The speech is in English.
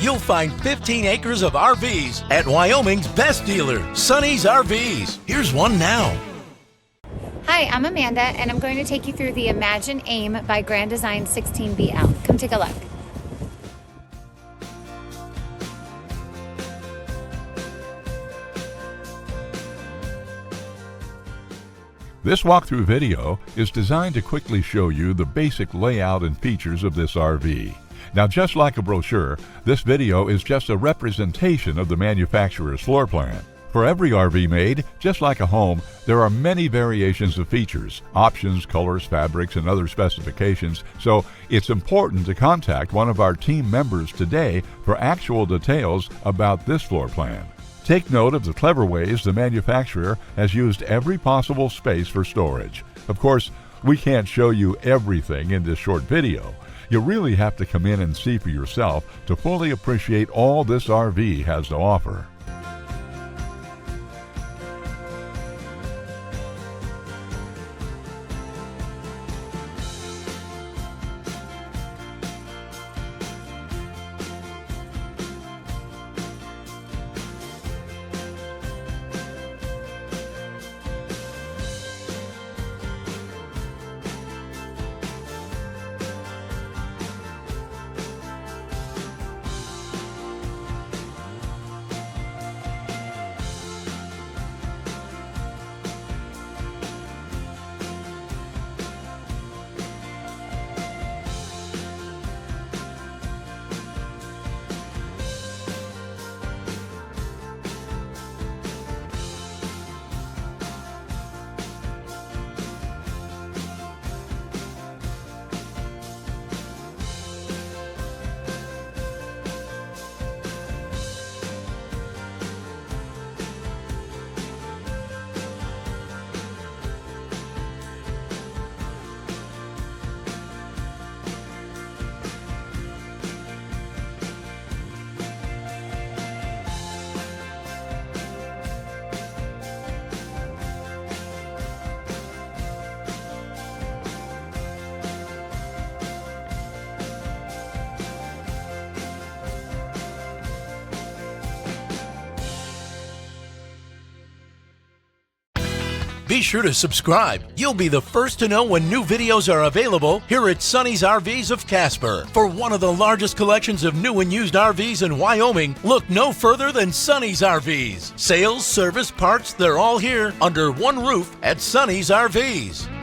you'll find 15 acres of RVs at Wyoming's best dealer, Sonny's RVs. Here's one now. Hi, I'm Amanda, and I'm going to take you through the Imagine AIM by Grand Design 16BL. Come take a look. This walkthrough video is designed to quickly show you the basic layout and features of this RV. Now, just like a brochure, this video is just a representation of the manufacturer's floor plan. For every RV made, just like a home, there are many variations of features, options, colors, fabrics, and other specifications, so it's important to contact one of our team members today for actual details about this floor plan. Take note of the clever ways the manufacturer has used every possible space for storage. Of course, we can't show you everything in this short video. You really have to come in and see for yourself to fully appreciate all this RV has to offer. Be sure to subscribe. You'll be the first to know when new videos are available here at Sonny's RVs of Casper. For one of the largest collections of new and used RVs in Wyoming, look no further than Sonny's RVs. Sales, service, parts, they're all here under one roof at Sonny's RVs.